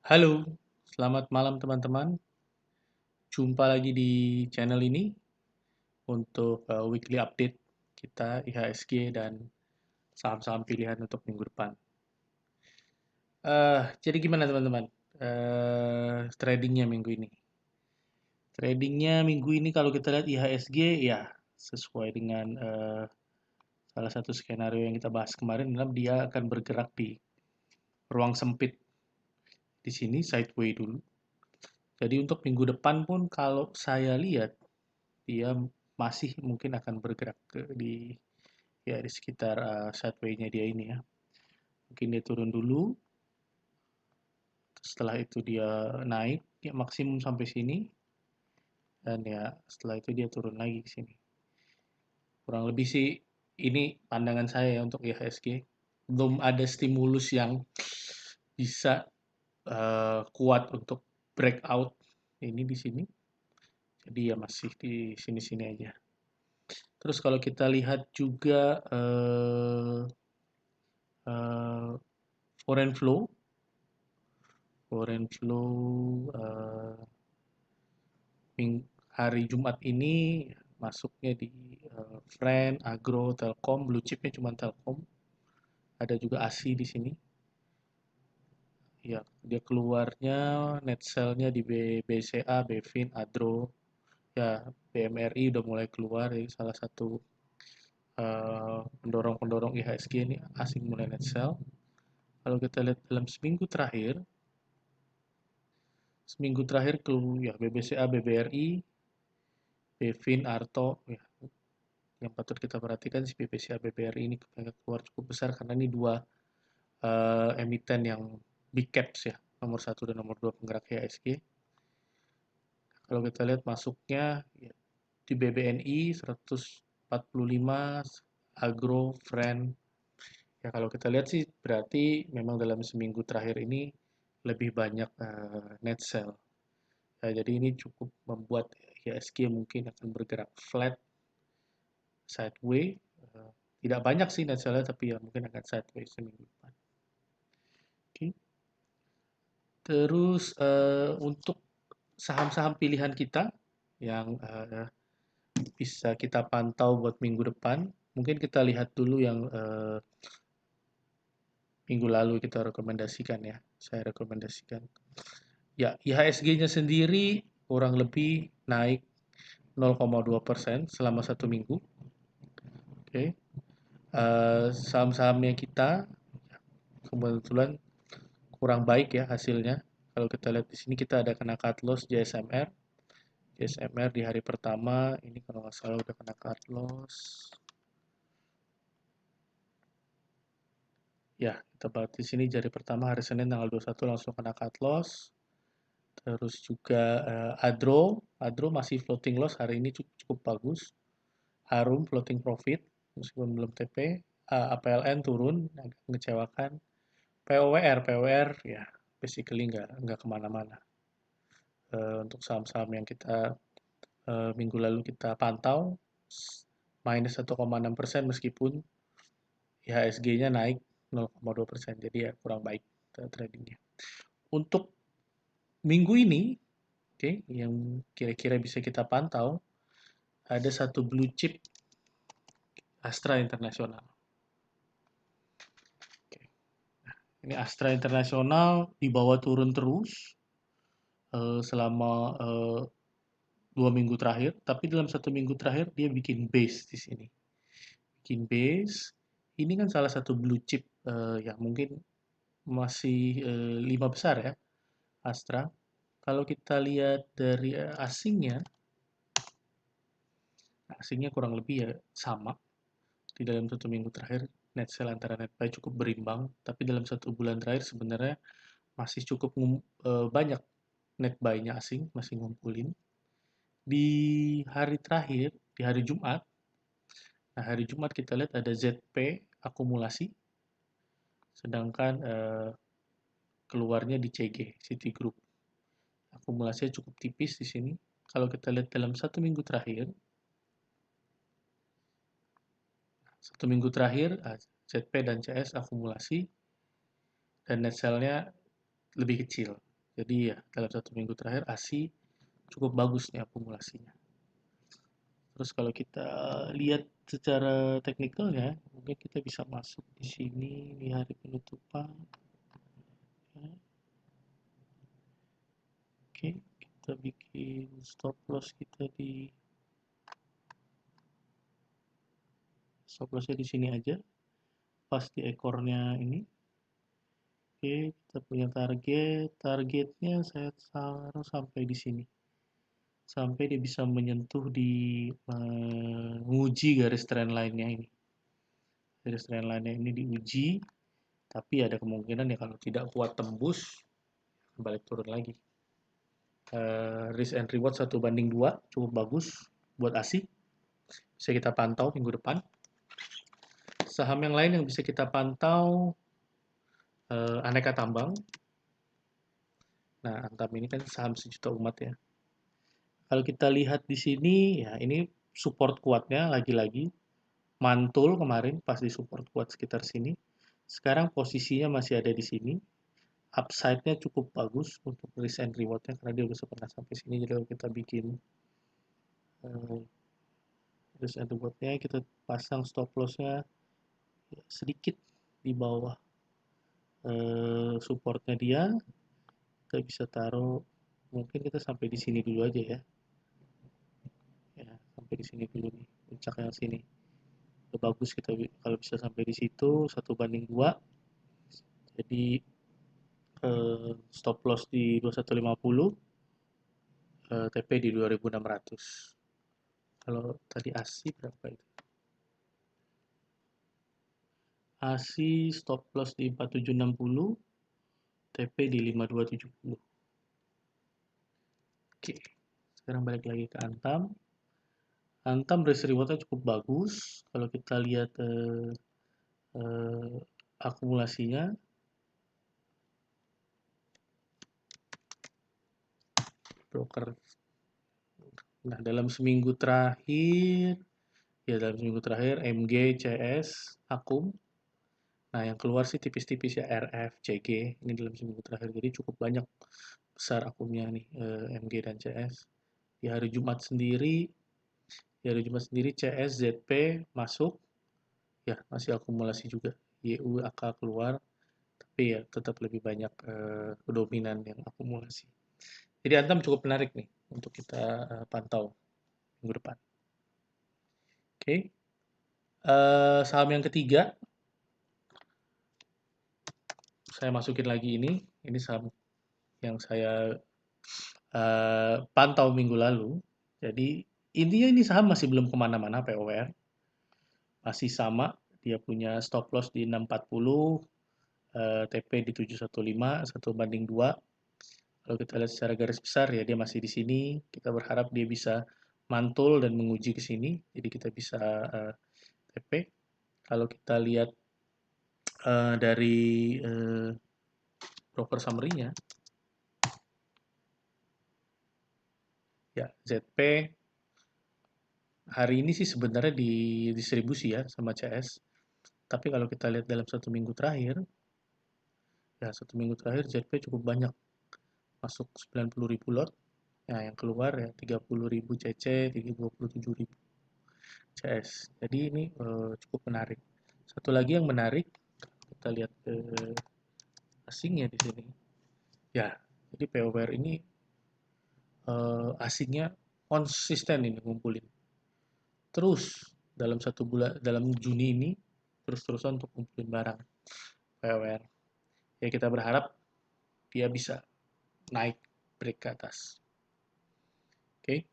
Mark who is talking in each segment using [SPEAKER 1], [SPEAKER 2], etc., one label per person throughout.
[SPEAKER 1] Halo, selamat malam teman-teman. Jumpa lagi di channel ini untuk weekly update kita IHSG dan saham-saham pilihan untuk minggu depan. Jadi gimana teman-teman? Tradingnya minggu ini. Tradingnya minggu ini kalau kita lihat IHSG ya sesuai dengan salah satu skenario yang kita bahas kemarin adalah dia akan bergerak di ruang sempit di sini sideways dulu. Jadi untuk minggu depan pun kalau saya lihat dia masih mungkin akan bergerak di sekitar sideway-nya dia ini ya. Mungkin dia turun dulu, setelah itu dia naik ya maksimum sampai sini dan ya setelah itu dia turun lagi ke sini. Kurang lebih sih ini pandangan saya ya untuk IHSG. Belum ada stimulus yang bisa kuat untuk breakout ini di sini. Jadi ya masih di sini-sini aja. Terus kalau kita lihat juga uh, foreign flow hari Jumat ini masuknya di Friend, Agro, Telkom, blue chipnya cuma Telkom, ada juga ASI di sini. Ya, dia keluarnya net sell-nya di BCA, Bevin, Adro, ya BMRI udah mulai keluar, jadi salah satu pendorong-pendorong IHSG ini asing mulai net sell. Kalau kita lihat dalam seminggu terakhir keluar ya BBCA, BBRI, Bevin, Arto, ya, yang patut kita perhatikan si BPCA BBRI ini keluar cukup besar karena ini dua emiten yang big caps ya, nomor satu dan nomor dua penggerak IHSG. Kalau kita lihat masuknya ya, di BBNI 145, Agro, Friend. Ya kalau kita lihat sih berarti memang dalam seminggu terakhir ini lebih banyak net sell. Ya, jadi ini cukup membuat IHSG mungkin akan bergerak flat sideways. Tidak banyak sih net sell tapi ya mungkin akan sideways seminggu depan. Oke. Terus untuk saham-saham pilihan kita yang bisa kita pantau buat minggu depan, mungkin kita lihat dulu yang minggu lalu kita rekomendasikan ya. Saya rekomendasikan. Ya, IHSG-nya sendiri kurang lebih naik 0,2% selama satu minggu. Oke. Saham-sahamnya kita kebetulan kurang baik ya hasilnya. Kalau kita lihat di sini kita ada kena cut loss JSMR. JSMR di hari pertama ini kalau nggak salah udah kena cut loss. Ya, kita bahas di sini jari pertama hari Senin tanggal 21 langsung kena cut loss. Terus juga Adro masih floating loss hari ini cukup bagus. Harum floating profit meskipun belum TP. APLN turun agak mengecewakan. POWR ya basically nggak kemana-mana. Untuk saham-saham yang kita minggu lalu kita pantau minus 1,6% meskipun IHSG-nya naik 0,2%, jadi ya kurang baik tradingnya. Untuk minggu ini, oke, yang kira-kira bisa kita pantau ada satu blue chip Astra Internasional. Oke. Ini Astra Internasional dibawa turun terus selama 2 minggu terakhir, tapi dalam 1 minggu terakhir dia bikin base di sini. Bikin base, ini kan salah satu blue chip yang mungkin masih 5 besar ya, Astra. Kalau kita lihat dari asingnya kurang lebih ya sama. Di dalam 1 minggu terakhir, net sell antara net buy cukup berimbang, tapi dalam 1 bulan terakhir sebenarnya masih cukup banyak net buy-nya asing, masih ngumpulin. Di hari terakhir, di hari Jumat, nah hari Jumat kita lihat ada ZP akumulasi, sedangkan keluarnya di CG, Citigroup. Akumulasinya cukup tipis di sini. Kalau kita lihat dalam 1 minggu terakhir, ZP dan CS akumulasi dan net sell-nya lebih kecil. Jadi ya dalam 1 minggu terakhir ASI cukup bagus nih akumulasinya. Terus kalau kita lihat secara teknikalnya, mungkin kita bisa masuk di sini di hari penutupan. Ya. Oke, kita bikin stop loss kita di stop lossnya di sini aja, pas di ekornya ini. Oke, kita punya targetnya saya taruh sampai di sini. Sampai dia bisa menyentuh di menguji garis trendline-nya ini. Garis trendline-nya ini diuji, tapi ada kemungkinan ya kalau tidak kuat tembus, balik turun lagi. Risk and reward 1:2 cukup bagus buat ASI. Bisa kita pantau minggu depan. Saham yang lain yang bisa kita pantau Aneka Tambang. Nah, Antam ini kan saham sejuta umat ya. Kalau kita lihat di sini, ya ini support kuatnya lagi-lagi mantul kemarin pas di support kuat sekitar sini. Sekarang posisinya masih ada di sini. Upside-nya cukup bagus untuk risk and reward-nya karena dia udah pernah sampai sini. Jadi kalau kita bikin risk and reward-nya, kita pasang stop loss-nya sedikit di bawah supportnya dia. Kita bisa taruh, mungkin kita sampai di sini dulu aja ya. Ya, sampai di sini dulu nih, puncak yang sini. Udah bagus kita kalau bisa sampai di situ 1:2. Jadi stop loss di 2150, TP di 2600. Kalau tadi ASI berapa itu? ASI stop loss di 4760, TP di 5270. Oke, sekarang balik lagi ke Antam. Antam risk rewardnya cukup bagus. Kalau kita lihat akumulasinya, broker. Nah, dalam seminggu terakhir, MG, CS, Akum. Nah, yang keluar sih tipis-tipis ya, RF, CG. Ini dalam seminggu terakhir, jadi cukup banyak besar akumnya nih, MG dan CS. Di hari Jumat sendiri CS, ZP masuk, ya masih akumulasi juga. YU, AK keluar, tapi ya tetap lebih banyak dominan yang akumulasi. Jadi Antam cukup menarik nih untuk kita pantau minggu depan. Oke. Saham yang ketiga, saya masukin lagi ini. Ini saham yang saya pantau minggu lalu. Jadi intinya ini saham masih belum kemana-mana POR. Masih sama, dia punya stop loss di 640, TP di 715, 1:2. Kalau kita lihat secara garis besar ya dia masih di sini. Kita berharap dia bisa mantul dan menguji ke sini. Jadi kita bisa TP. Kalau kita lihat dari broker summary-nya, ya ZP hari ini sih sebenarnya di distribusi ya sama CS. Tapi kalau kita lihat dalam 1 minggu terakhir, ya 1 minggu terakhir ZP cukup banyak masuk 90.000 lot. Nah, yang keluar ya 30.000 CC, 27.000 CS. Jadi ini cukup menarik. Satu lagi yang menarik, kita lihat asingnya di sini. Ya, jadi POR ini asingnya konsisten ini ngumpulin. Terus dalam 1 bulan, dalam Juni ini terus-terusan untuk ngumpulin barang POR. Ya kita berharap dia bisa naik break ke atas. Oke.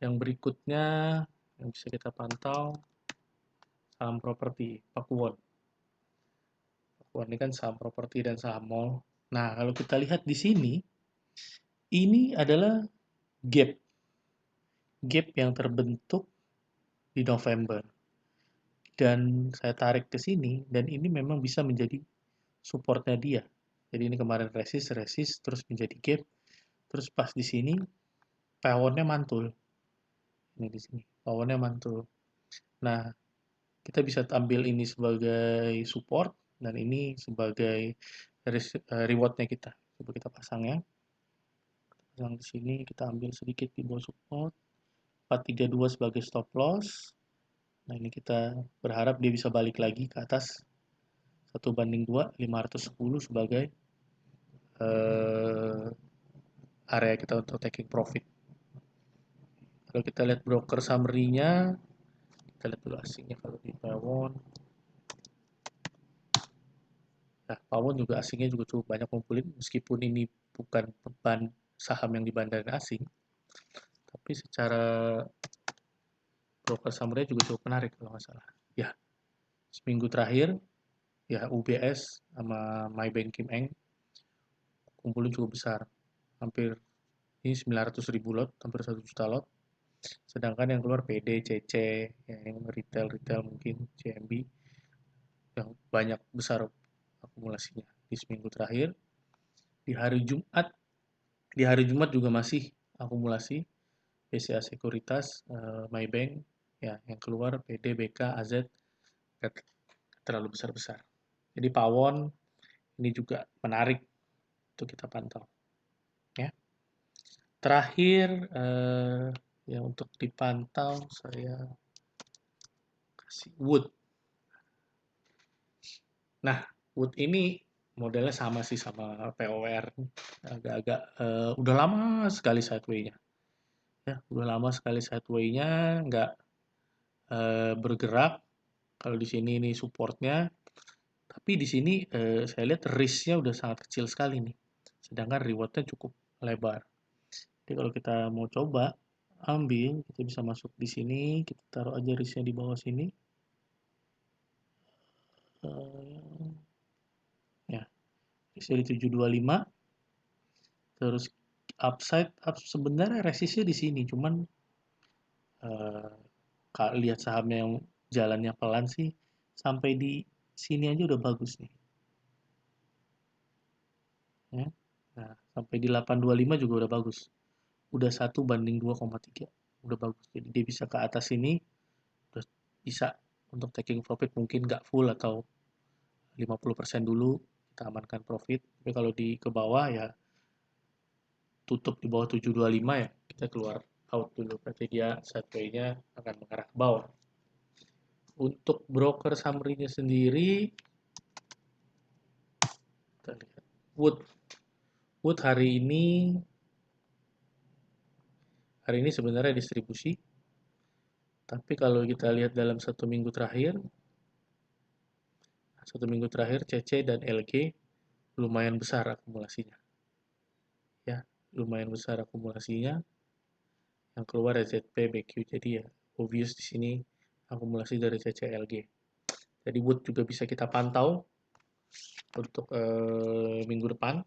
[SPEAKER 1] Yang berikutnya yang bisa kita pantau saham properti Pakuwon. Pakuwon ini kan saham properti dan saham mall. Nah, kalau kita lihat di sini, ini adalah gap. Gap yang terbentuk di November. Dan saya tarik ke sini, dan ini memang bisa menjadi supportnya dia. Jadi ini kemarin resist, terus menjadi gap. Terus pas di sini, powernya mantul. Ini di sini, powernya mantul. Nah, kita bisa ambil ini sebagai support, dan ini sebagai rewardnya kita. Coba kita pasang ya. Pasang di sini, kita ambil sedikit di bawah support. 432 sebagai stop loss. Nah, ini kita berharap dia bisa balik lagi ke atas 1/2, 510 sebagai eh, area kita untuk taking profit. Kalau kita lihat broker summary-nya, kita lihat dulu asingnya kalau di Pawon. Nah, Pawon juga asingnya juga cukup banyak ngumpulin, meskipun ini bukan beban saham yang dibandarin asing, tapi secara broker summary juga cukup menarik kalau nggak salah. Ya, seminggu terakhir, ya UBS sama Maybank Kim Eng kumpulin cukup besar. Hampir ini 900.000 lot, hampir 1 juta lot. Sedangkan yang keluar PD, CC, ya, yang retail mungkin CMB yang banyak besar akumulasinya di seminggu terakhir. Di hari Jumat, juga masih akumulasi BCA Sekuritas, Maybank, ya yang keluar PD, BK, AZ nggak terlalu besar-besar. Jadi Pawon ini juga menarik untuk kita pantau. Ya. Terakhir ya untuk dipantau saya kasih Wood. Nah, Wood ini modelnya sama sih sama POR, agak-agak udah lama sekali sideway-nya. Ya, udah lama sekali sideway-nya nggak bergerak. Kalau di sini ini supportnya, tapi di sini saya lihat risk-nya udah sangat kecil sekali nih. Sedangkan reward-nya cukup lebar. Jadi kalau kita mau coba ambil, kita bisa masuk di sini, kita taruh aja risk-nya di bawah sini. Ya, risk-nya di 725. Terus upside sebenarnya resistnya di sini, cuman kalau lihat sahamnya yang jalannya pelan sih, sampai di sini aja udah bagus nih. Ya. Nah, sampai di 825 juga udah bagus. Udah 1/2,3. Udah bagus. Jadi dia bisa ke atas ini, udah bisa untuk taking profit mungkin nggak full atau 50% dulu, kita amankan profit. Tapi kalau di ke bawah ya tutup di bawah 725 ya, kita keluar out dulu. Berarti dia sideway-nya akan mengarah ke bawah. Untuk broker summary-nya sendiri, kita lihat. Wood hari ini sebenarnya distribusi, tapi kalau kita lihat dalam satu minggu terakhir CC dan LG lumayan besar akumulasinya, ya lumayan besar akumulasinya. Yang keluar ZP, BQ, jadi ya obvious di sini akumulasi dari CC, LG. Jadi Wood juga bisa kita pantau untuk minggu depan.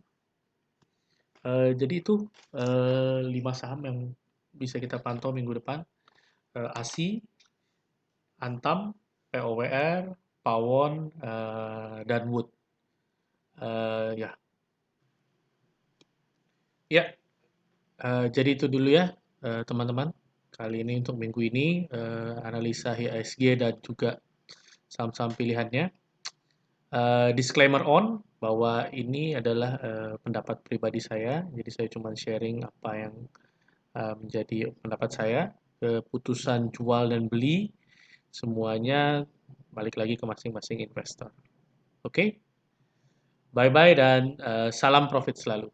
[SPEAKER 1] Jadi itu 5 saham yang bisa kita pantau minggu depan. ASI, Antam, POWR, Pawon, dan Wood. Ya, ya. Jadi itu dulu ya, teman-teman. Kali ini untuk minggu ini analisa IHSG dan juga saham-saham pilihannya. Disclaimer on bahwa ini adalah pendapat pribadi saya, jadi saya cuma sharing apa yang menjadi pendapat saya. Keputusan jual dan beli semuanya balik lagi ke masing-masing investor. Oke, bye bye dan salam profit selalu.